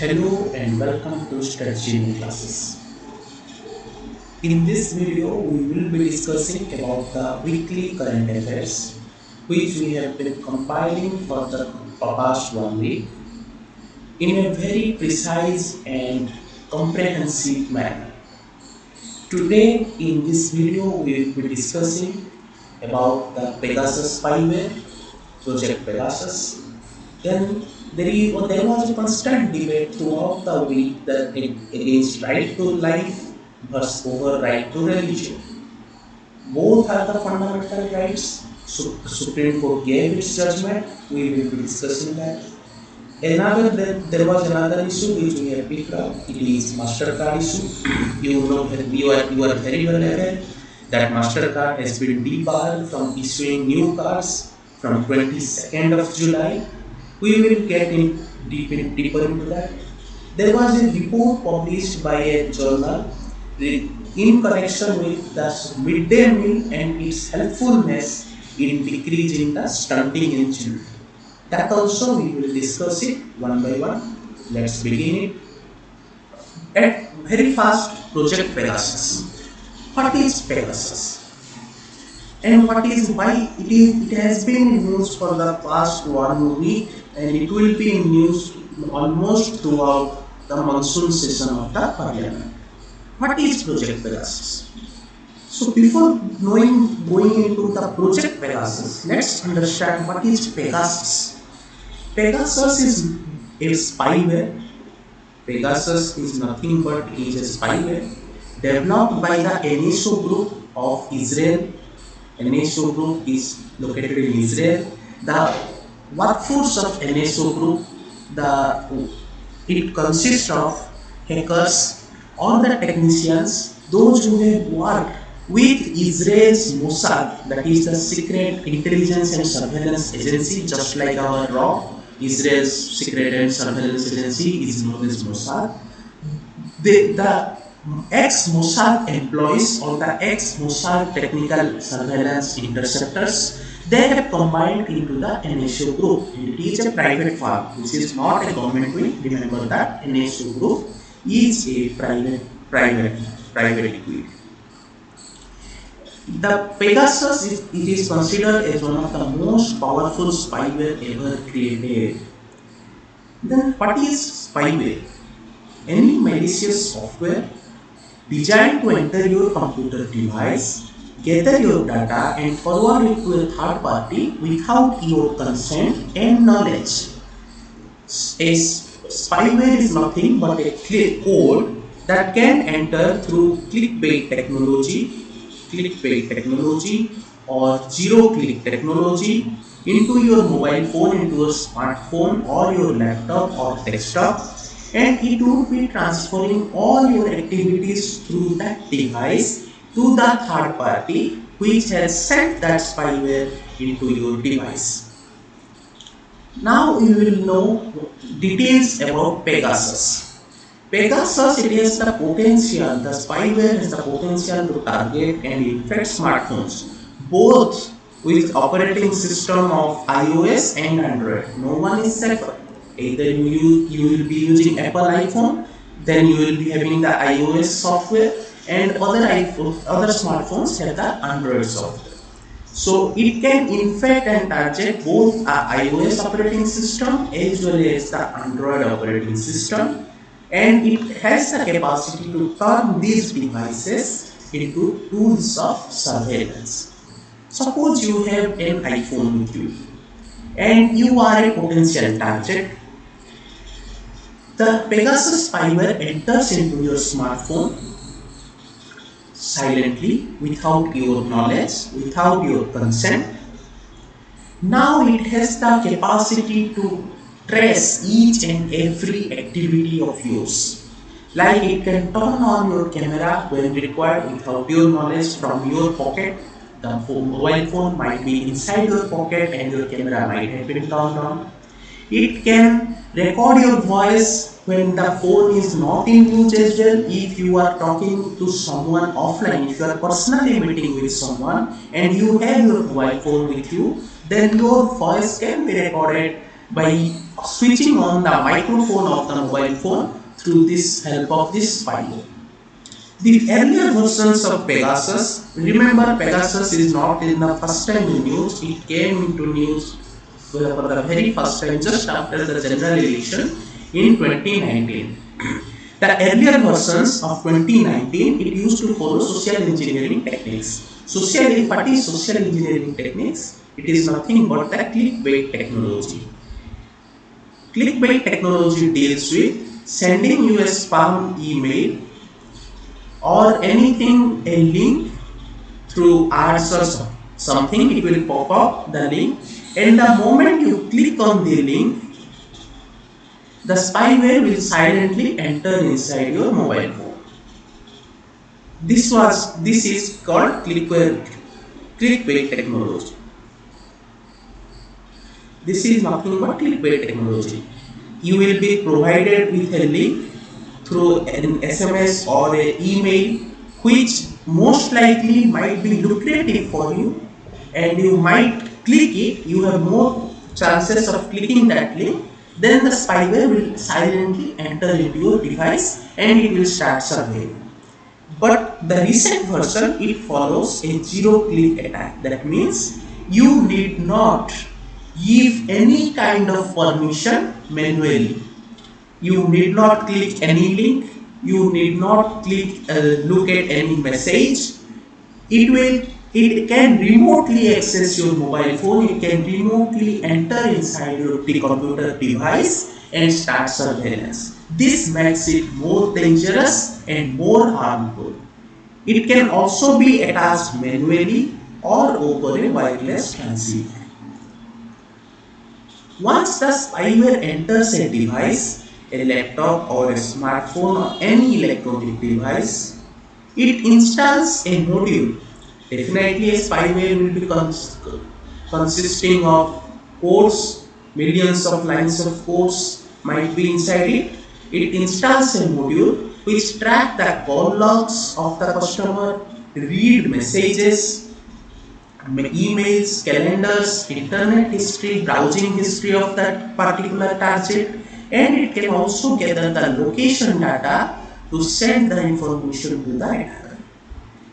Hello and welcome to Strategy Classes. In this video, we will be discussing about the weekly current affairs which we have been compiling for the past 1 week in a very precise and comprehensive manner. Today in this video, we will be discussing about the Pegasus spyware, Project Pegasus. Then there was a constant debate throughout the week that against right to life versus over right to religion. Both are the fundamental rights. Supreme Court gave its judgment. We will be discussing that. There was another issue which we have picked up. It is Mastercard issue. You are very well aware that Mastercard has been debarred from issuing new cards from 22nd of July. We will get deeper into that. There was a report published by a journal in connection with the midday meal and its helpfulness in decreasing the stunting in children. That also we will discuss it one by one. Let's begin it. At very fast, Project Pegasus. What is Pegasus? And what is why it has been in news for the past 1 week, and it will be in news almost throughout the monsoon session of the Parliament. What is Project Pegasus? So before going into the Project Pegasus, let's understand what is Pegasus. Pegasus is a spyware. Pegasus is nothing but a spyware developed by the NSO group of Israel. NSO group is located in Israel. The workforce of NSO group, it consists of hackers, all the technicians, those who have worked with Israel's Mossad, that is the secret intelligence and surveillance agency, just like our RAW. Israel's secret and surveillance agency is known as Mossad. The ex-Mossad employees or the ex-Mossad technical surveillance interceptors, they have combined into the NSO group. It is a private firm. This is not a government wing. Remember that NSO group is a private equity. The Pegasus is considered as one of the most powerful spyware ever created. Then what is spyware? Any malicious software designed to enter your computer device, gather your data and forward it to a third party without your consent and knowledge. A spyware is nothing but a code that can enter through clickbait technology or zero-click technology into your mobile phone, into your smartphone or your laptop or desktop, and it will be transferring all your activities through that device to the third party which has sent that spyware into your device. Now you will know details about Pegasus. Pegasus, it has the potential, the spyware has the potential to target and infect smartphones, both with operating system of iOS and Android. No one is safer. Either you will be using Apple iPhone, then you will be having the iOS software, and other smartphones have the Android software. So it can infect and target both the iOS operating system as well as the Android operating system, and it has the capacity to turn these devices into tools of surveillance. Suppose you have an iPhone with you and you are a potential target. The Pegasus spyware enters into your smartphone silently, without your knowledge, without your consent. Now it has the capacity to trace each and every activity of yours. Like it can turn on your camera when required without your knowledge from your pocket. The mobile phone might be inside your pocket and your camera might have been turned on. It can record your voice when the phone is not in use as well. If you are talking to someone offline, if you are personally meeting with someone and you have your mobile phone with you, then your voice can be recorded by switching on the microphone of the mobile phone through this help of this spyware. The earlier versions of Pegasus, remember Pegasus is not in the first time in news, it came into news for the very first time just after the general election in 2019. The earlier versions of 2019, it used to follow social engineering techniques. What is social engineering techniques? It is nothing but the clickbait technology. Clickbait technology deals with sending you a spam email or anything, a link through ads or something, it will pop up the link, and the moment you click on the link, the spyware will silently enter inside your mobile phone. This is called clickbait technology. This is nothing but clickbait technology. You will be provided with a link through an SMS or an email, which most likely might be lucrative for you, and you might click it. You have more chances of clicking that link. Then the spyware will silently enter into your device and it will start surveying. But the recent version, it follows a zero-click attack. That means you need not give any kind of permission manually. You need not click any link. You need not look at any message. It can remotely access your mobile phone. It can remotely enter inside your computer device and start surveillance. This makes it more dangerous and more harmful. It can also be attached manually or over a wireless transceiver. Once the spyware enters a device, a laptop or a smartphone or any electronic device, it installs a module. Definitely a spyware will be consisting of codes, millions of lines of codes might be inside it. It installs a module which track the call logs of the customer, read messages, emails, calendars, internet history, browsing history of that particular target, and it can also gather the location data to send the information to the attacker.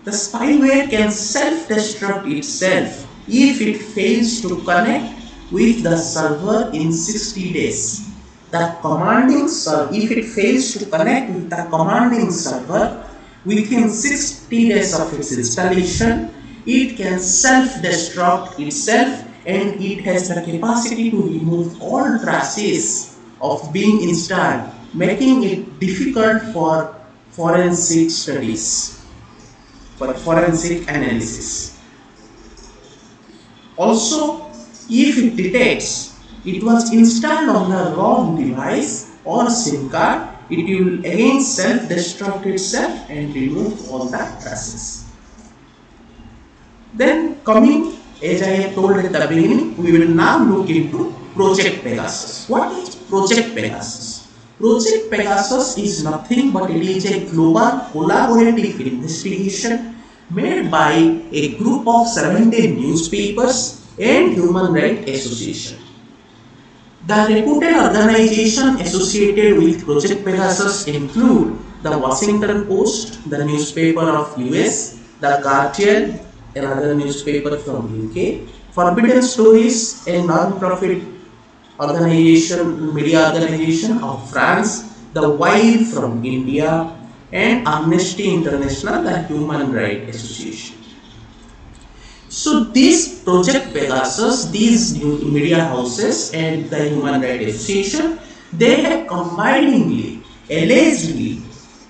The spyware can self-destruct itself if it fails to connect with the server in 60 days. If it fails to connect with the commanding server within 60 days of its installation, it can self-destruct itself, and it has the capacity to remove all traces of being installed, making it difficult for forensic studies, for forensic analysis. Also, if it detects it was installed on the wrong device or SIM card, it will again self-destruct itself and remove all the traces. Then coming, as I have told at the beginning, we will now look into Project Pegasus. What is Project Pegasus? Project Pegasus is nothing but it is a global collaborative investigation made by a group of 17 newspapers and human rights associations. The reputed organizations associated with Project Pegasus include the Washington Post, the newspaper of US, the Guardian, another newspaper from UK, Forbidden Stories, a non-profit media organization of France, The Wild from India, and Amnesty International, the Human Rights Association. So this Project Pegasus, these new media houses and the Human Rights Association, they have combiningly, allegedly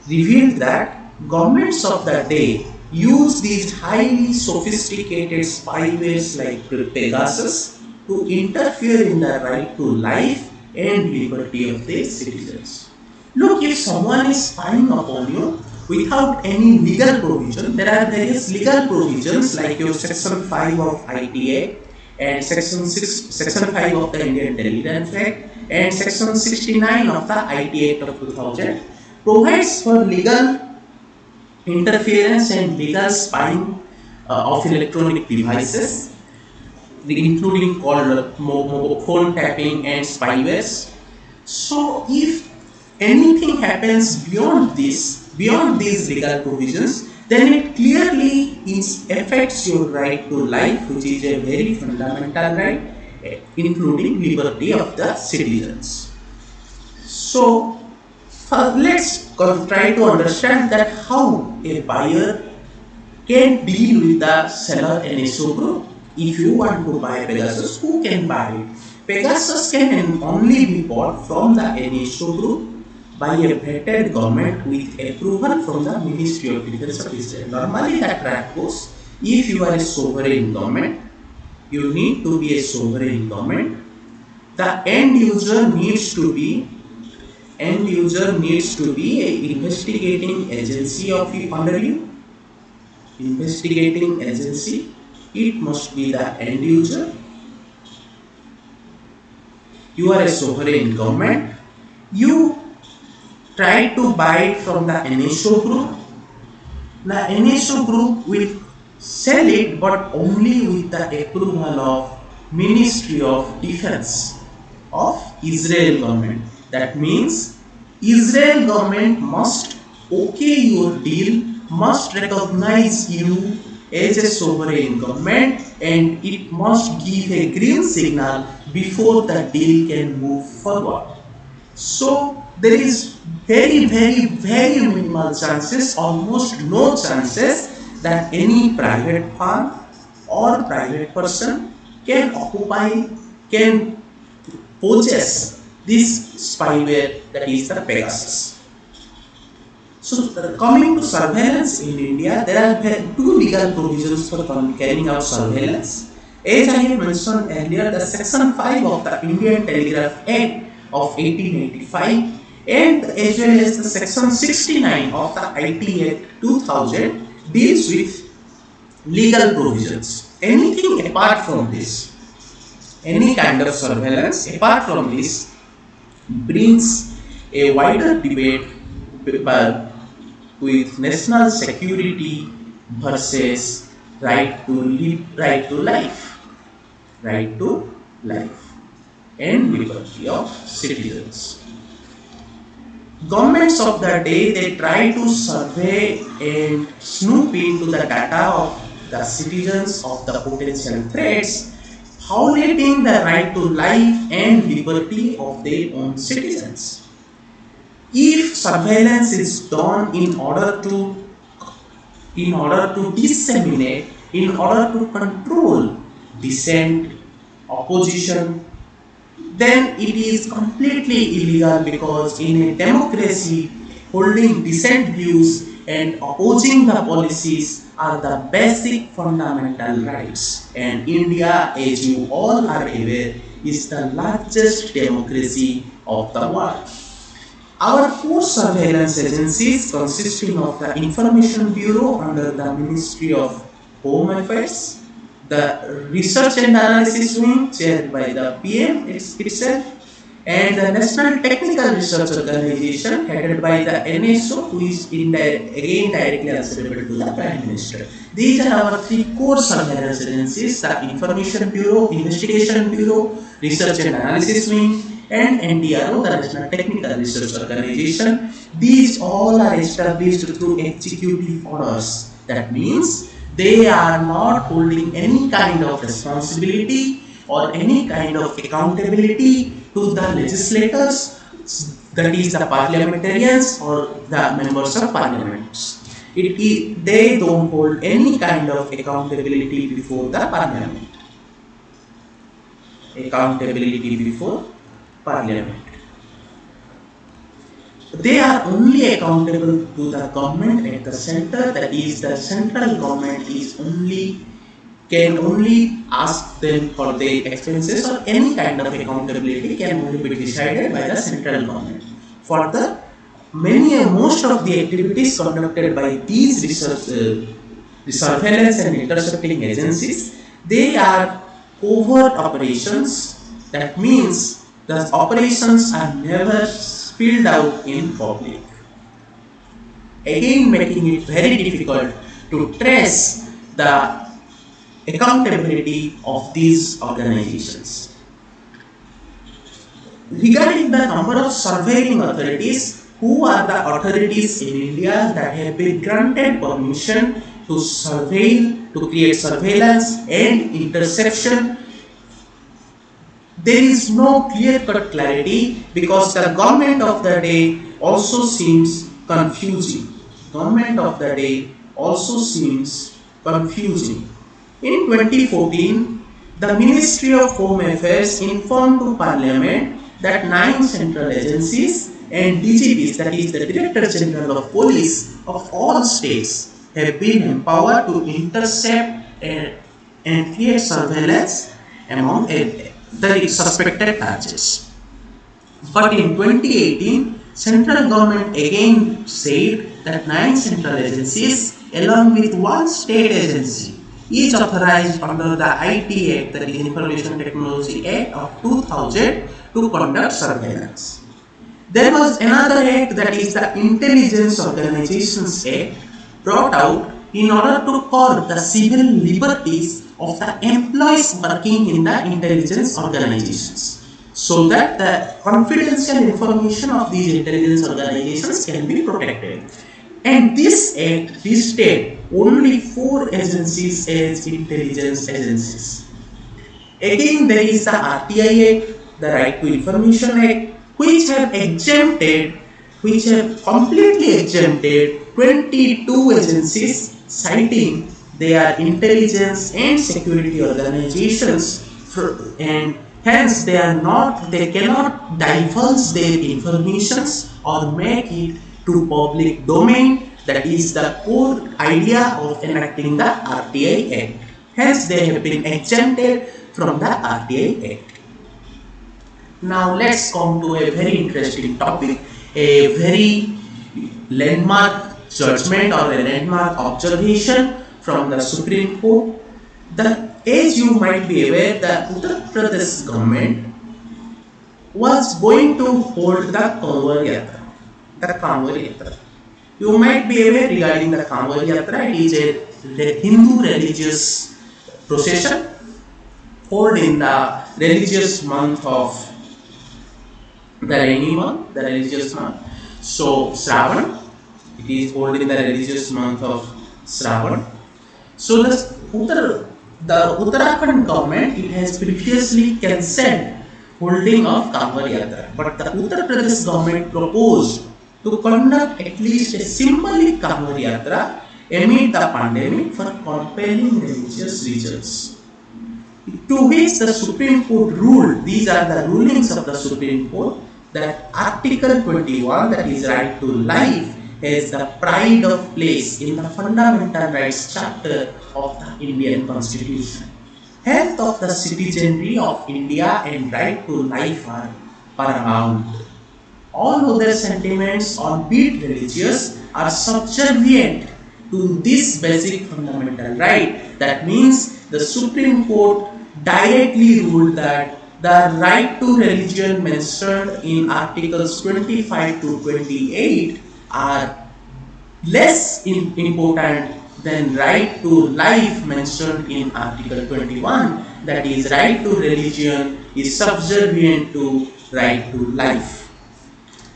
revealed that governments of the day use these highly sophisticated spywares like Pegasus to interfere in the right to life and liberty of their citizens. Look, if someone is spying upon you without any legal provision, there are various legal provisions like your Section 5 of ITA and Section 5 of the Indian Intelligence Act and Section 69 of the IT Act of 2000 provides for legal interference and legal spying of electronic devices. including called phone tapping and spywares. So if anything happens beyond these legal provisions, then it clearly affects your right to life, which is a very fundamental right, including liberty of the citizens. So let's try to understand that how a buyer can deal with the seller NSO group. If you want to buy Pegasus, who can buy it? Pegasus can only be bought from the NSO group by a vetted government with approval from the Ministry of Defense of Israel. Normally that track goes, if you are a sovereign government, you need to be a sovereign government. The end user needs to be an investigating agency of you under you. Investigating agency, it must be the end user. You are a sovereign government. You try to buy from the NSO group. The NSO group will sell it, but only with the approval of Ministry of Defense of Israel government. That means Israel government must okay your deal, must recognize you as a sovereign government, and it must give a green signal before the deal can move forward. So there is very minimal chances, almost no chances, that any private firm or private person can possess this spyware, that is the Pegasus. So coming to surveillance in India, there are two legal provisions for carrying out surveillance. As I have mentioned earlier, the Section 5 of the Indian Telegraph Act of 1885 and as well as the Section 69 of the IT Act 2000 deals with legal provisions. Anything apart from this, any kind of surveillance apart from this brings a wider debate with national security versus right to life, and liberty of citizens. Governments of the day, they try to survey and snoop into the data of the citizens of the potential threats, violating the right to life and liberty of their own citizens. If surveillance is done in order to disseminate, in order to control dissent, opposition, then it is completely illegal, because in a democracy, holding dissent views and opposing the policies are the basic fundamental rights. And India, as you all are aware, is the largest democracy of the world. Our core surveillance agencies, consisting of the Information Bureau under the Ministry of Home Affairs, the Research and Analysis Wing chaired by the PM itself, and the National Technical Research Organization headed by the NSO, who is again directly answerable to the Prime Minister. These are our three core surveillance agencies: the Information Bureau, Investigation Bureau, Research and Analysis Wing, and NTRO, the National Technical Research Organization. These all are established through executive orders. That means they are not holding any kind of responsibility or any kind of accountability to the legislators, that is the parliamentarians or the members of parliament. They don't hold any kind of accountability before the parliament. They are only accountable to the government at the center, that is the central government can only ask them for their expenses, or any kind of accountability can only be decided by the central government. For the most of the activities conducted by these surveillance and intercepting agencies, they are covert operations. That means the operations are never spilled out in public, again making it very difficult to trace the accountability of these organizations. Regarding the number of surveilling authorities, who are the authorities in India that have been granted permission to surveil, to create surveillance and interception? There is no clear-cut clarity because the government of the day also seems confusing. Government of the day also seems confusing. In 2014, the Ministry of Home Affairs informed to Parliament that 9 central agencies and DGPs, that is the Director General of Police of all states, have been empowered to intercept and create surveillance among the suspected targets. But in 2018, central government again said that 9 central agencies along with 1 state agency is authorized under the IT Act, that is Information Technology Act of 2000, to conduct surveillance. There was another act, that is the Intelligence Organizations Act, brought out in order to curb the civil liberties of the employees working in the intelligence organizations, so that the confidential information of these intelligence organizations can be protected. And this act listed only 4 agencies as intelligence agencies. Again, there is the RTI Act, the Right to Information Act, which have completely exempted 22 agencies, citing they are intelligence and security organizations, and hence they cannot divulge their informations or make it to public domain. That is the core idea of enacting the RTI Act. Hence they have been exempted from the RTI Act. Now let's come to a very interesting topic, a very landmark judgment or a landmark observation from the Supreme Court. As you might be aware, the Uttar Pradesh government was going to hold the Kanwar Yatra. You might be aware regarding the Kanwar Yatra. It is a Hindu religious procession held in the religious month of the rainy month, the religious month. So Shravan, it is held in the religious month of Shravan. So the Uttarakhand government, it has previously cancelled holding of Kanwar Yatra, but the Uttar Pradesh government proposed to conduct at least a symbolic Kanwar Yatra amid the pandemic for compelling religious reasons. To which the Supreme Court ruled, these are the rulings of the Supreme Court, that Article 21, that is right to life, has the pride of place in the Fundamental Rights chapter of the Indian Constitution. Health of the citizenry of India and right to life are paramount. All other sentiments, albeit religious, are subservient to this basic fundamental right. That means the Supreme Court directly ruled that the right to religion mentioned in Articles 25 to 28 are less important than right to life mentioned in Article 21. That is, right to religion is subservient to right to life.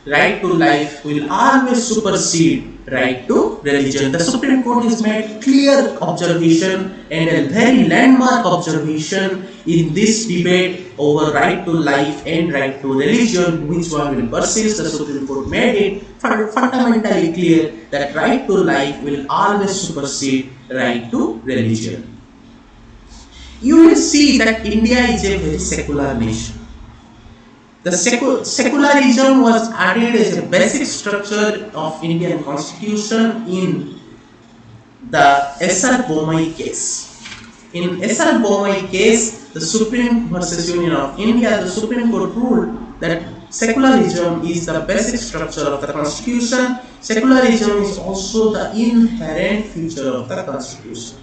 Right to life will always supersede right to religion. The Supreme Court has made clear observation and a very landmark observation in this debate over right to life and right to religion. Which one will persist? The Supreme Court made it fundamentally clear that right to life will always supersede right to religion. You will see that India is a very secular nation. The secularism was added as a basic structure of Indian Constitution in the S.R. Bommai case. In S.R. Bommai case, the Supreme versus Union of India, the Supreme Court ruled that secularism is the basic structure of the Constitution. Secularism is also the inherent feature of the Constitution.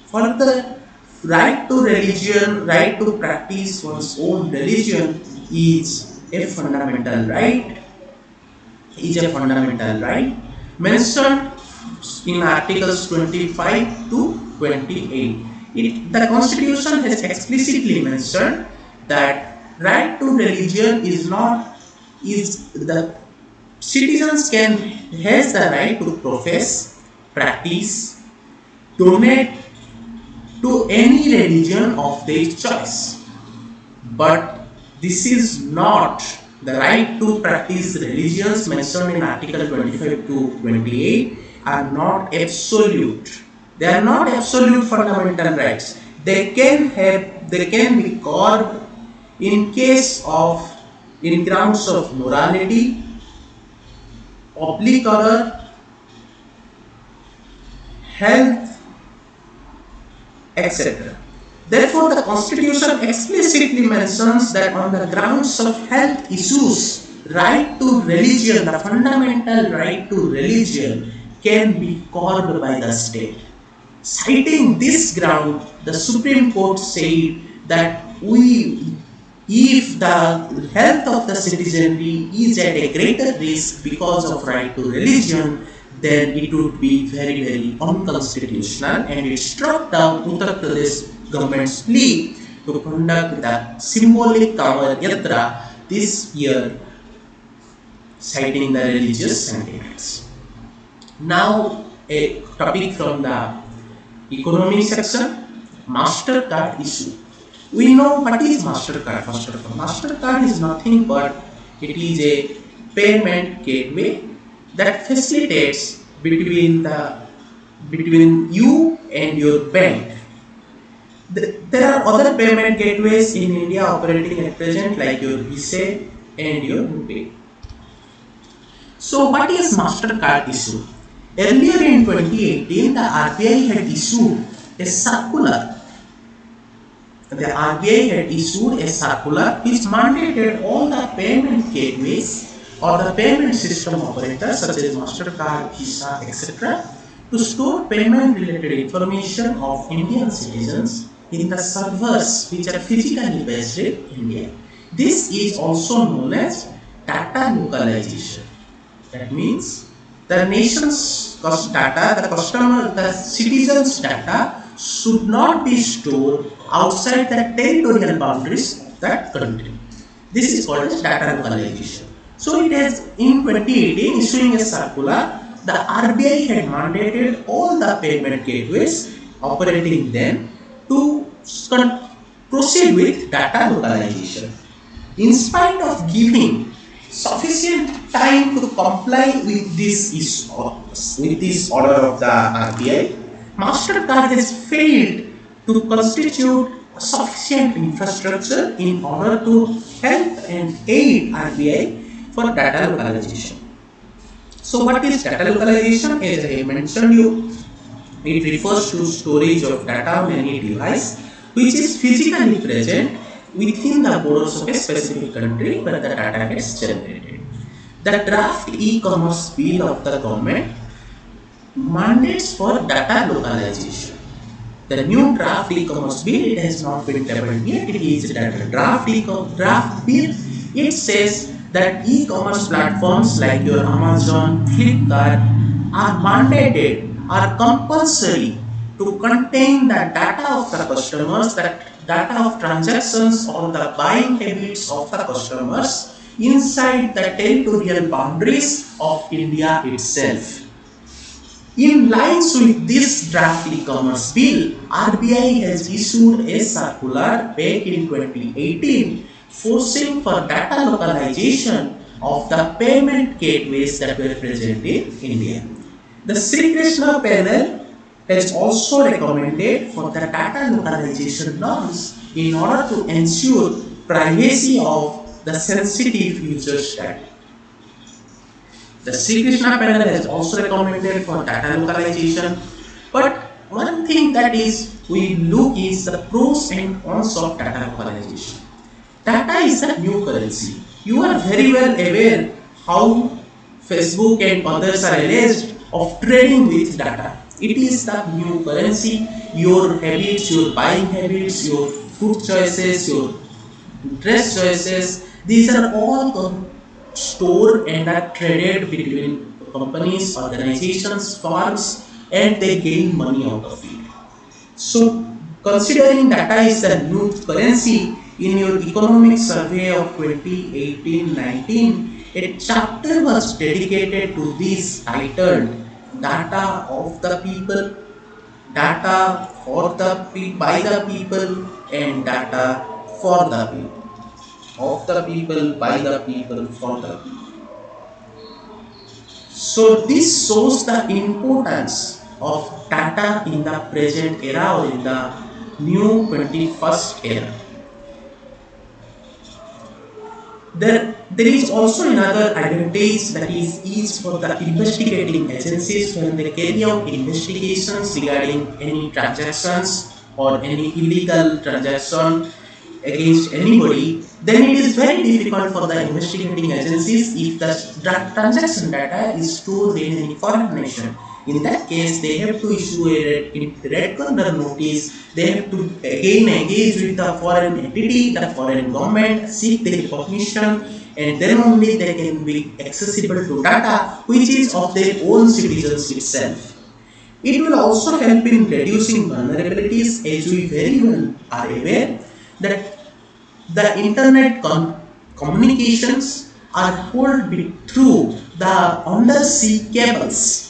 Further, right to religion, right to practice one's own religion is a fundamental right. Mentioned in Articles 25 to 28. The constitution has explicitly mentioned that right to religion is the citizens can has the right to profess, practice, donate to any religion of their choice. But this is not the right to practice religions mentioned in Article 25 to 28 are not absolute. They are not absolute fundamental rights. They can be curbed in case of in grounds of morality, public order, health, etc. Therefore, the Constitution explicitly mentions that on the grounds of health issues, right to religion, the fundamental right to religion, can be curbed by the state. Citing this ground, the Supreme Court said that if the health of the citizenry is at a greater risk because of right to religion, then it would be very, very unconstitutional, and it struck down Uttar Pradesh government's plea to conduct the symbolic Kanwar Yatra this year, citing the religious sentiments. Now, a topic from the economy section, MasterCard issue. We know what is MasterCard first of all. MasterCard is nothing but it is a payment gateway that facilitates between you and your bank. There are other payment gateways in India operating at present like your Visa and your RuPay. So what is MasterCard issue? Earlier in 2018, the RBI had issued a circular. The RBI had issued a circular which mandated all the payment gateways or the payment system operators such as MasterCard, Visa, etc. to store payment related information of Indian citizens in the servers which are physically based in India. This is also known as data localization. That means the nation's data, the citizens' data should not be stored outside the territorial boundaries of that country. This is called as data localization. So it has in 2018 issuing a circular, the RBI had mandated all the payment gateways operating then to proceed with data localization. In spite of giving sufficient time to comply with this order of the RBI, MasterCard has failed to constitute sufficient infrastructure in order to help and aid RBI for data localization. So what is data localization? As I mentioned you, it refers to storage of data on any device which is physically present within the borders of a specific country where the data gets generated. The draft e-commerce bill of the government mandates for data localization. The new draft e-commerce bill, it has not been tabled yet, it is a draft bill. It says that e-commerce platforms like your Amazon, Flipkart are mandated, are compulsory to contain the data of the customers, that data of transactions or the buying habits of the customers inside the territorial boundaries of India itself. In lines with this draft e-commerce bill, RBI has issued a circular back in 2018 forcing for data localization of the payment gateways that were present in India. The Sri Krishna panel has also recommended for the data localization norms in order to ensure privacy of the sensitive users' data. The Sri Krishna panel has also recommended for data localization, but one thing that is we look is the pros and cons of data localization. Data is the new currency. You are very well aware how Facebook and others are alleged of trading with data. It is the new currency. Your habits, your buying habits, your food choices, your dress choices, these are all stored and are traded between companies, organizations, firms, and they gain money out of it. So Considering data is the new currency, in your economic survey of 2018-19, a chapter was dedicated to this titled Data of the People, Data for the by the people, and Data for the people. Of the people, by the people, for the people. So this shows the importance of data in the present era or in the new 21st era. There is also another advantage, that is ease for the investigating agencies when they carry out investigations regarding any transactions or any illegal transaction against anybody. Then it is very difficult for the investigating agencies if the transaction data is stored in any foreign nation. In that case, they have to issue a red corner notice. They have to again engage with the foreign entity, the foreign government, seek their permission, and then only they can be accessible to data which is of their own citizens itself. It will also help in reducing vulnerabilities, as we very well are aware that the internet communications are held through the undersea cables.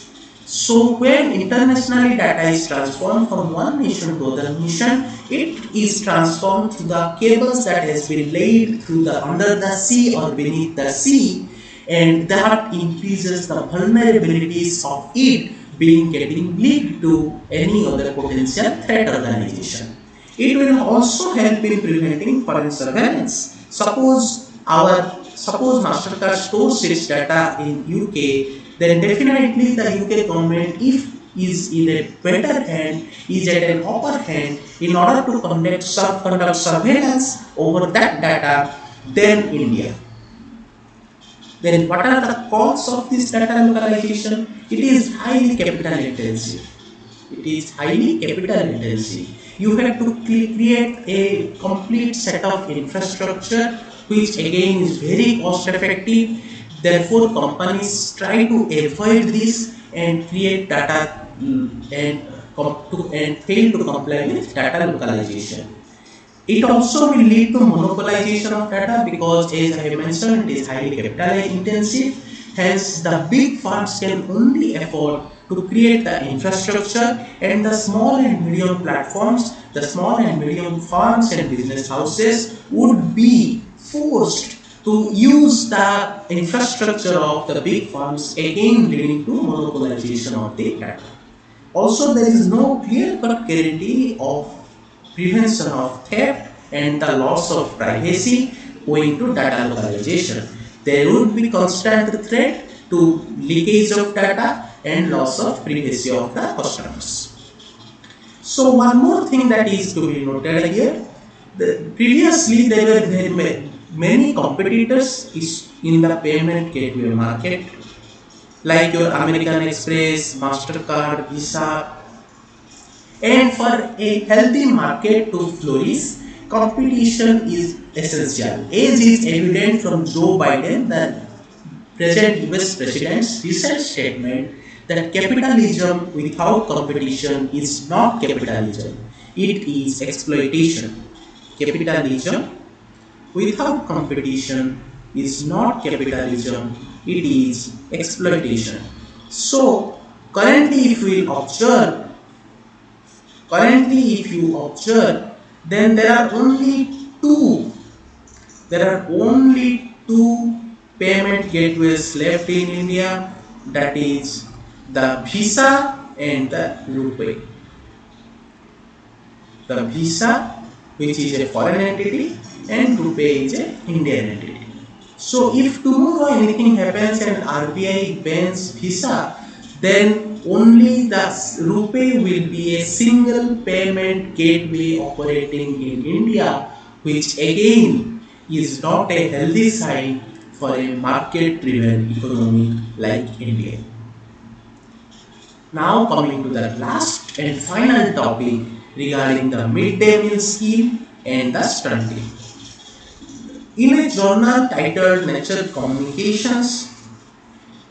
So when internationally data is transformed from one nation to other nation, it is transformed through the cables that has been laid through the under the sea or beneath the sea, and that increases the vulnerabilities of it getting leaked to any other potential threat organization. It will also help in preventing foreign surveillance. Suppose Mastercard stores its data in UK, then definitely the UK government, if is in a better hand, is at an upper hand in order to conduct surveillance over that data than India. Then what are the costs of this data localization? It is highly capital intensive. You have to create a complete set of infrastructure, which again is very cost effective. Therefore, companies try to avoid this and create data and fail to comply with data localization. It also will lead to monopolization of data because, as I have mentioned, it is highly capital intensive. Hence, the big firms can only afford to create the infrastructure, and the small and medium platforms, the small and medium firms and business houses would be forced to use the infrastructure of the big firms, again leading to monopolization of the data. Also, there is no clear-cut guarantee of prevention of theft and the loss of privacy owing to data localization. There would be constant threat to leakage of data and loss of privacy of the customers. So one more thing that is to be noted here, previously there were many competitors in the payment gateway market, like your American Express, Mastercard, Visa. And for a healthy market to flourish, competition is essential. As is evident from Joe Biden, the present US President's recent statement that capitalism without competition is not capitalism, it is exploitation. Capitalism without competition is not capitalism, it is exploitation. So, currently if you observe, then there are only two payment gateways left in India, that is the Visa and the RuPay. The Visa, which is a foreign entity, and RuPay is an Indian entity. So if tomorrow anything happens and RBI bans Visa, then only the RuPay will be a single payment gateway operating in India, which again is not a healthy sign for a market-driven economy like India. Now coming to the last and final topic regarding the midday meal scheme and the stunting. In a journal titled Nature Communications,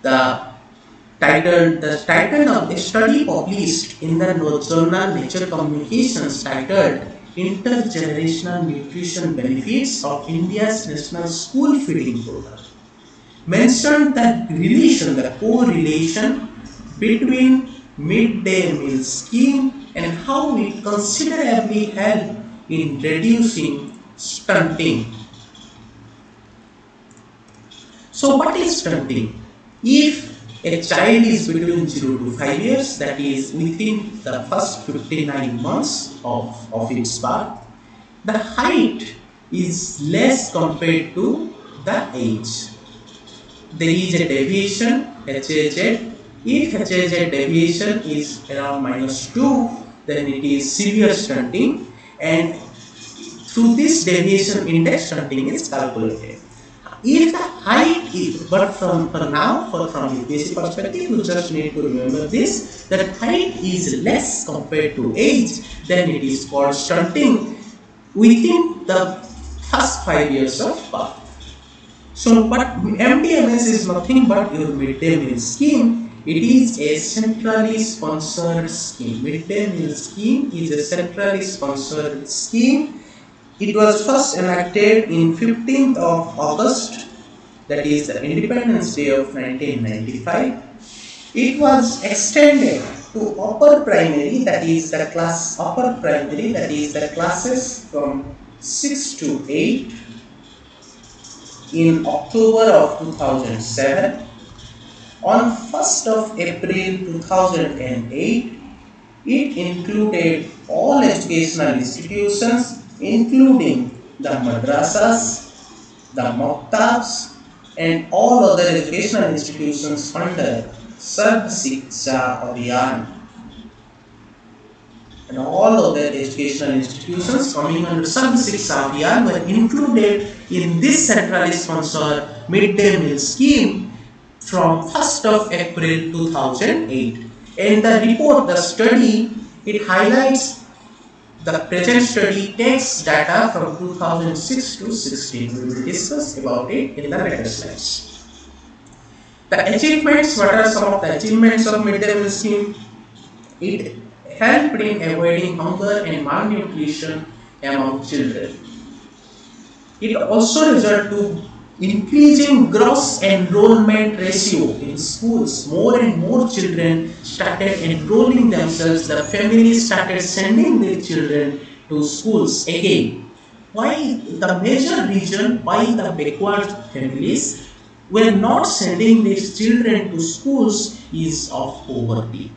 the The title of the study published in the journal Nature Communications titled Intergenerational Nutrition Benefits of India's National School Feeding Program mentioned the correlation between midday meal scheme and how it considerably helped in reducing stunting. So what is stunting? If a child is between 0 to 5 years, that is within the first 59 months of its birth, the height is less compared to the age. There is a deviation HZ. If HZ deviation is around -2, then it is severe stunting, and through this deviation index stunting is calculated. If the height is, but from UPSC perspective, you just need to remember this, that height is less compared to age, then it is called stunting within the first 5 years of birth. So, but MDMS is nothing but your midday meal scheme. It is a centrally sponsored scheme. Midday meal scheme is a centrally sponsored scheme. It was first enacted in 15th of August, that is the Independence Day of 1995. It was extended to upper primary, that is the classes from 6 to 8 in October of 2007. On 1st of April 2008, it included all educational institutions, including the madrasas, the maktabs, and all other educational institutions under Sarv Shiksha Abhiyan. And all other educational institutions coming under Sarv Shiksha Abhiyan were included in this centrally sponsored midday meal scheme from 1st of April 2008. In the report, the study, it highlights the present study takes data from 2006 to 16. We will discuss about it in the later slides. The achievements, what are some of the achievements of midday meal scheme? It helped in avoiding hunger and malnutrition among children. It also resulted to increasing gross enrollment ratio in schools. More and more children started enrolling themselves. The families started sending their children to schools again. Why? The major reason why the backward families were not sending their children to schools is of poverty.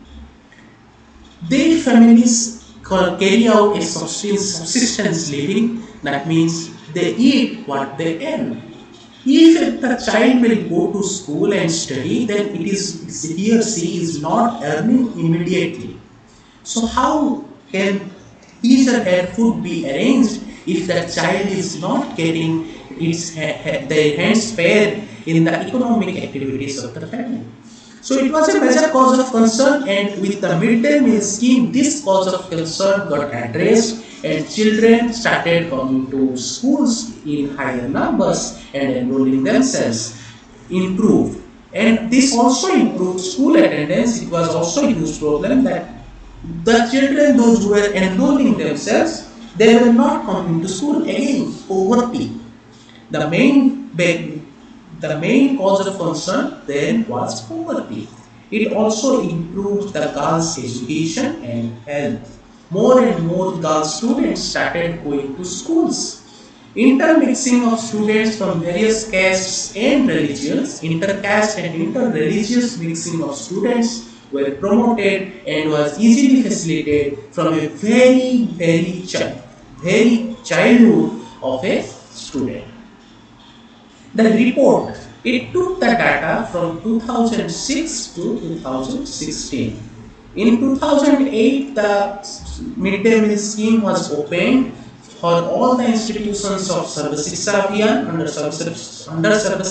Their families carry out a subsistence living. That means they eat what they earn. If the child will go to school and study, then he or she is not earning immediately. So how can his or her food be arranged if the child is not getting their hands spared in the economic activities of the family? So it was a major cause of concern, and with the midday meal scheme, this cause of concern got addressed, and children started coming to schools in higher numbers and enrolling themselves. Improved, and this also improved school attendance. It was also a huge problem that the children, those who were enrolling themselves, they were not coming to school. Again, poverty. The main cause of concern then was poverty. It also improved the girls' education and health. More and more girl students started going to schools. Intermixing of students from various castes and religions, intercaste and interreligious mixing of students were promoted and was easily facilitated from a very childhood of a student. The report, it took the data from 2006 to 2016. In 2008, the midday meal scheme was opened for all the institutions of Sarv Shiksha Abhiyan under Sarv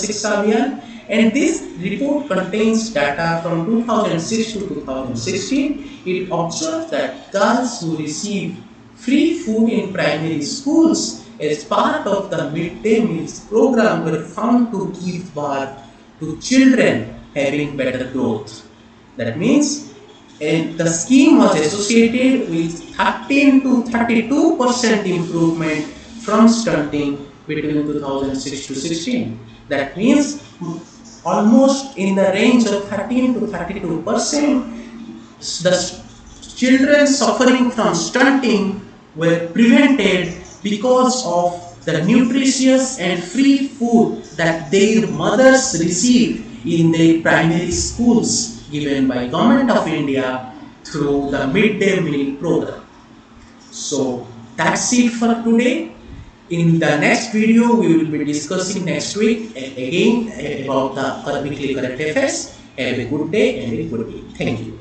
Shiksha Abhiyan, and this report contains data from 2006 to 2016. It observed that girls who receive free food in primary schools as part of the midday meals program were found to give birth to children having better growth. That means the scheme was associated with 13 to 32% improvement from stunting between 2006 to 16. That means almost in the range of 13 to 32%, the children suffering from stunting were prevented because of the nutritious and free food that their mothers received in their primary schools given by Government of India through the midday meal program. So that's it for today. In the next video, we will be discussing next week again about the weekly current affairs. Have a good day and a good week. Thank you.